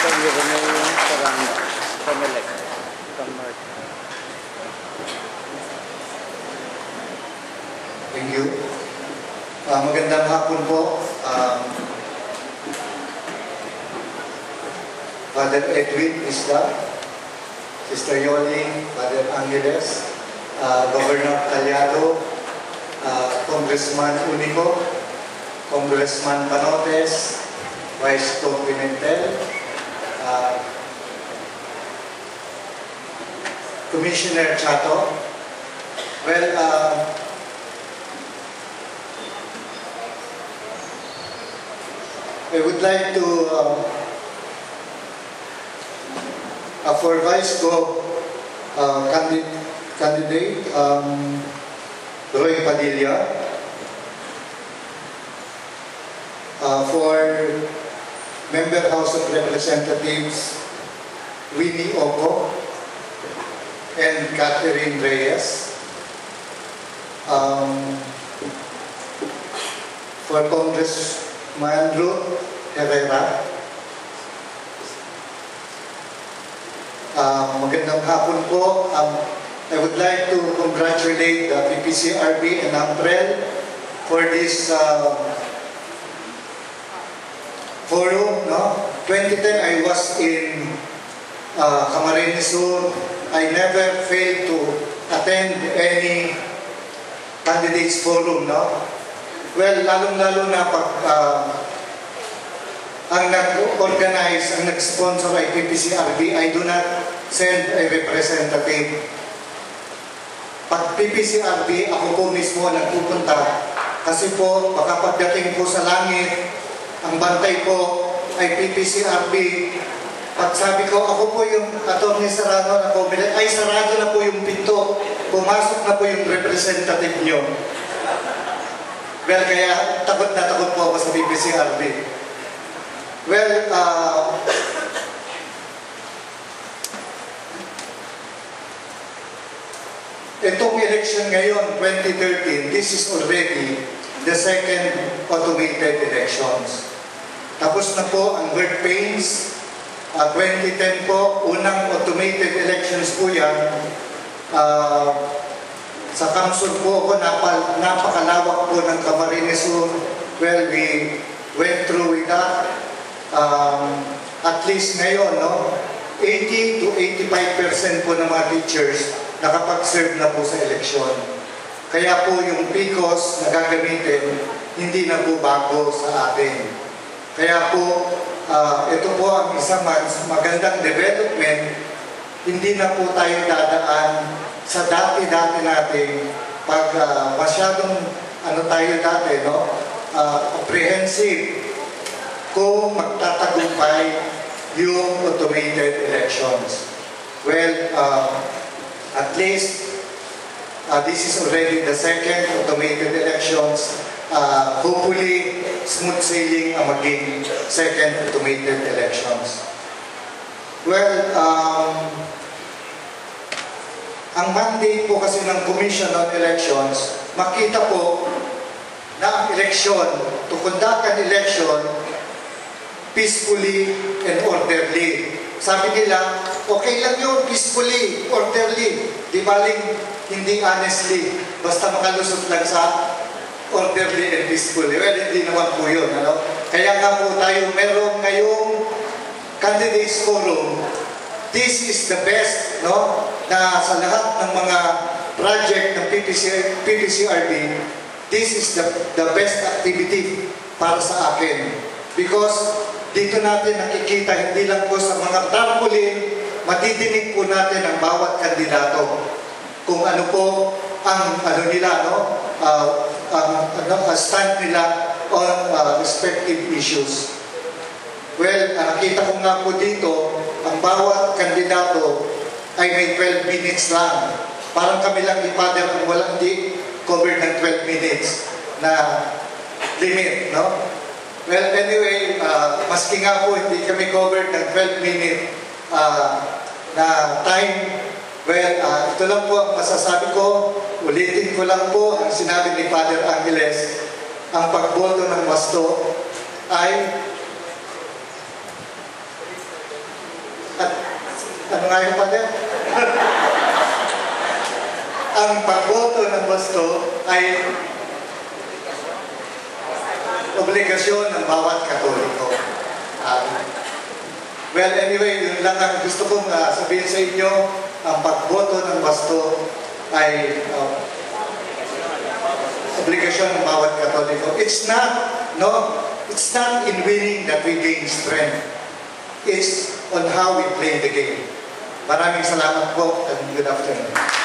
Thank you. Magandang hapon po. Father Edwin Isda, Sister Yoli, Father Angeles, Governor Calyado, Congressman Unico, Congressman Panotes, Vice Pro Pimentel, Commissioner Chato. Well, I would like to, for Vice Gov candidate, Roy Padilla, for Member House of Representatives, Winnie Oco and Catherine Reyes, for Congressman Ruth Herrera. Magandang hapon po. I would like to congratulate the PPCRB and AMPREL for this forum. 2010 I was in Camarines Sur. I never failed to attend any candidates forum. Well, lalong-lalo na pag ang nag-organize, ang nag-sponsor ay PPCRB, I do not send a representative. Pag PPCRB, ako po mismo nagpupunta. Kasi po, baka pagdating po sa langit, ang bantay po ay PPCRB. Pag sabi ko, ako po yung Atty. Serrano na comment, ay sarado na po yung pinto. Pumasok na po yung representative nyo. Well, kaya takot na takot po ako sa PPCRB. Well, itong election ngayon, 2013, this is already the second automated elections. Tapos na po ang birth pains. 2010 po, unang automated elections po yan. Sa Kamsur po ako, napakalawak po ng Camarines Sur. Well, we went through with that. At least ngayon, 80 to 85% po ng mga teachers nakapag-serve na po sa eleksyon. Kaya po yung PCOS na gagamitin, hindi na po bago sa atin. Kaya po, ito po ang isang magandang development. Hindi na po tayo dadaan sa dati-dati natin pag masyadong tayo dati, apprehensive kung magtatagumpay yung automated elections. Well, at least this is already the second automated elections. Hopefully, smooth sailing ang maging second automated elections. Well, ang mandate po kasi ng Commission on Elections, makita po na ang eleksyon, to conduct an election peacefully and orderly. Sabi nila, okay lang yun, peacefully, orderly. Di baling hindi honestly, basta makalusot lang sa orderly and peacefully. Well, hindi naman po yun. Kaya nga po tayo meron ngayong candidates forum. This is the best, na sa lahat ng mga project ng PPCRB, this is the best activity para sa akin. Because dito natin nakikita, hindi lang po sa mga tarpaulin, matidinig po natin ang bawat kandidato. Kung ano po ang nila, ang stand nila on respective issues. Well, nakita ko nga po dito, ang bawat kandidato ay may 12 minutes lang. Parang kami lang ni Father kung walang di covered ng 12 minutes na limit, Well, anyway, maski nga po hindi kami covered ng 12-minute na time. Well, ito lang po ang masasabi ko. Ulitin ko lang po ang sinabi ni Father Angeles. Ang pagboto ng wasto ay Ano nga yung pader? Ang pagboto ng basto ay obligasyon ng bawat Katoliko. Well, anyway, yun lang ang gusto kong sabihin sa inyo. Ang pagboto ng basto ay obligasyon ng bawat Katoliko. It's not in winning that we gain strength. It's on how we play the game. Maraming salamat po and good afternoon.